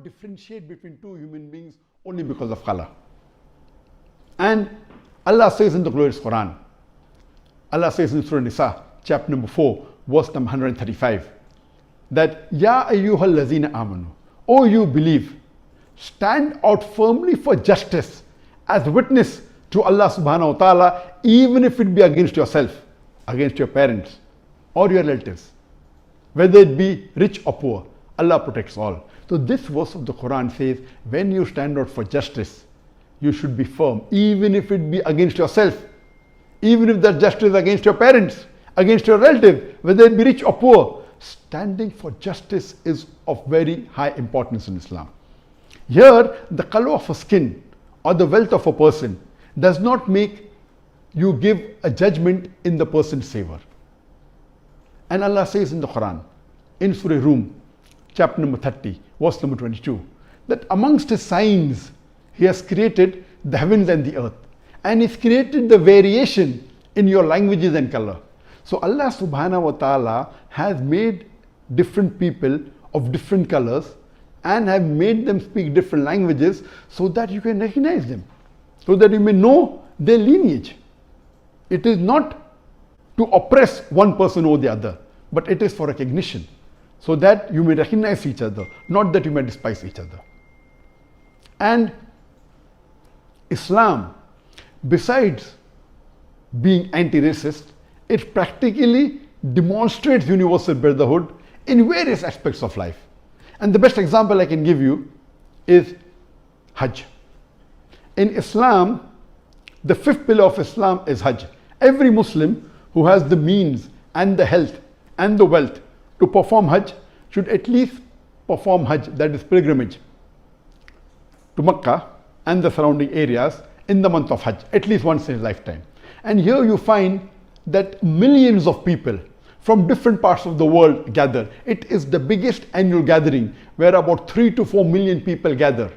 differentiate between two human beings only because of color. And Allah says in the glorious Quran, Allah says in Surah Nisa, chapter number 4, verse number 135, that Ya ayyuhal lazina amanu, O you believe, stand out firmly for justice as witness to Allah subhanahu wa ta'ala, even if it be against yourself, against your parents or your relatives, whether it be rich or poor. Allah protects all. So this verse of the Quran says, when you stand out for justice, you should be firm, even if it be against yourself, even if that justice is against your parents, against your relative, whether it be rich or poor. Standing for justice is of very high importance in Islam. Here, the color of a skin or the wealth of a person does not make you give a judgment in the person's favor. And Allah says in the Quran, in Surah Rum, chapter number 30, verse number 22, that amongst His signs, He has created the heavens and the earth, and He's created the variation in your languages and color. So Allah subhanahu wa ta'ala has made different people of different colors and have made them speak different languages so that you can recognize them, so that you may know their lineage. It is not to oppress one person over the other, but it is for recognition, so that you may recognize each other, not that you may despise each other. And Islam, besides being anti-racist, it practically demonstrates universal brotherhood in various aspects of life. And the best example I can give you is Hajj. In Islam, the fifth pillar of Islam is Hajj. Every Muslim who has the means and the health and the wealth to perform Hajj should at least perform Hajj, that is pilgrimage, to Makkah and the surrounding areas in the month of Hajj, at least once in his lifetime. And here you find that millions of people from different parts of the world gather. It is the biggest annual gathering where about 3 to 4 million people gather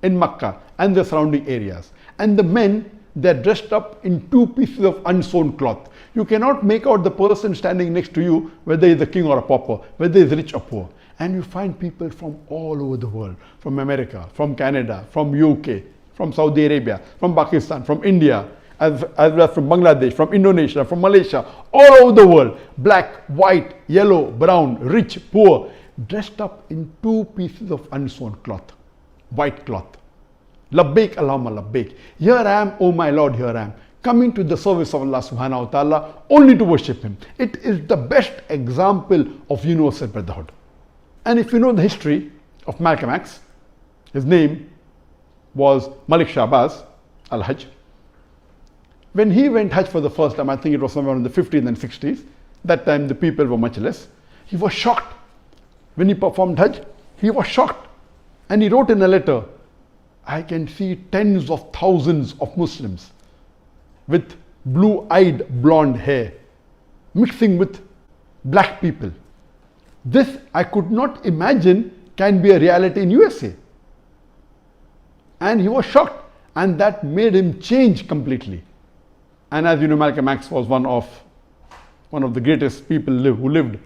in Makkah and the surrounding areas. And the men, they're dressed up in 2 pieces of unsewn cloth. You cannot make out the person standing next to you, whether he's a king or a pauper, whether he's rich or poor. And you find people from all over the world, from America, from Canada, from UK, from Saudi Arabia, from Pakistan, from India, as well as from Bangladesh, from Indonesia, from Malaysia, all over the world, black, white, yellow, brown, rich, poor, dressed up in 2 pieces of unsewn cloth, white cloth. Labbaik Allahumma labbaik. Here I am, oh my Lord, here I am, coming to the service of Allah subhanahu wa ta'ala only to worship Him. It is the best example of universal brotherhood. And if you know the history of Malcolm X, his name was Malik Shahbaz al-Hajj. When he went Hajj for the first time, I think it was somewhere in the 50s and 60s, that time the people were much less, he was shocked. When he performed Hajj, he was shocked. And he wrote in a letter, I can see tens of thousands of Muslims with blue-eyed blonde hair mixing with black people. This I could not imagine can be a reality in USA. And he was shocked, and that made him change completely. And as you know, Malcolm X was one of the greatest people who lived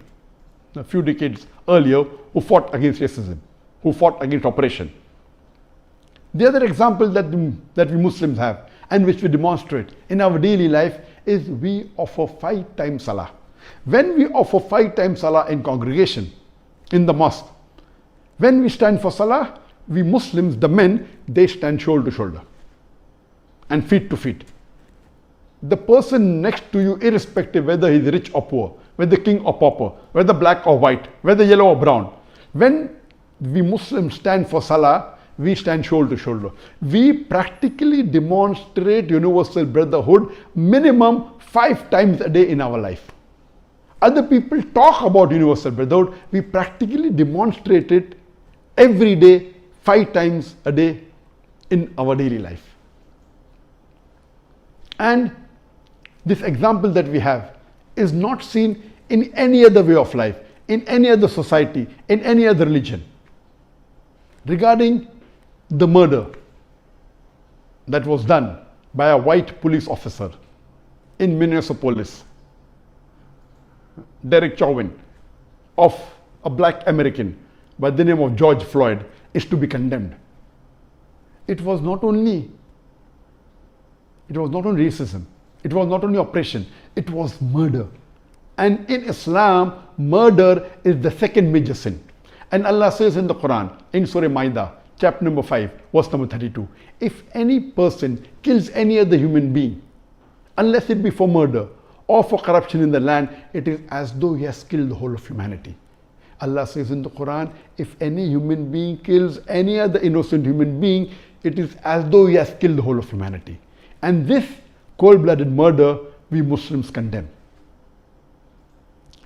a few decades earlier, who fought against racism, who fought against oppression. The other example that we Muslims have, and which we demonstrate in our daily life, is we offer 5 times salah. When we offer 5 times salah in congregation, in the mosque, when we stand for salah, we Muslims, the men, they stand shoulder to shoulder and feet to feet. The person next to you, irrespective whether he's rich or poor, whether king or pauper, whether black or white, whether yellow or brown, when we Muslims stand for salah, we stand shoulder to shoulder. We practically demonstrate universal brotherhood minimum 5 times a day in our life. Other people talk about universal brotherhood. We practically demonstrate it every day, 5 times a day in our daily life. And this example that we have is not seen in any other way of life, in any other society, in any other religion. Regarding the murder that was done by a white police officer in Minneapolis, Derek Chauvin, of a black American by the name of George Floyd, is to be condemned. It was not only racism, it was not only oppression, it was murder. And in Islam, murder is the second major sin. And Allah says in the Quran, in Surah Maida, chapter number 5, verse number 32, if any person kills any other human being, unless it be for murder or for corruption in the land, it is as though he has killed the whole of humanity. Allah says in the Quran, if any human being kills any other innocent human being, it is as though he has killed the whole of humanity. And this cold-blooded murder we Muslims condemn.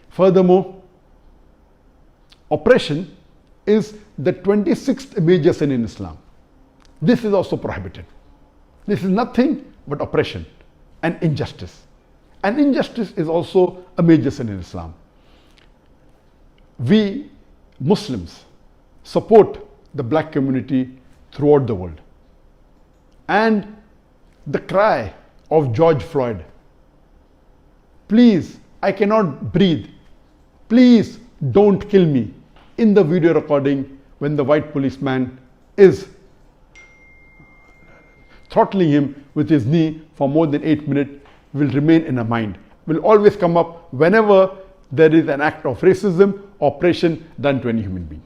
Furthermore, oppression is the 26th major sin in Islam. This is also prohibited. This is nothing but oppression and injustice. And injustice is also a major sin in Islam. We Muslims support the black community throughout the world. And the cry of George Floyd, please, I cannot breathe, please don't kill me, in the video recording when the white policeman is throttling him with his knee for more than 8 minutes, will remain in our mind, will always come up whenever there is an act of racism or oppression done to any human being.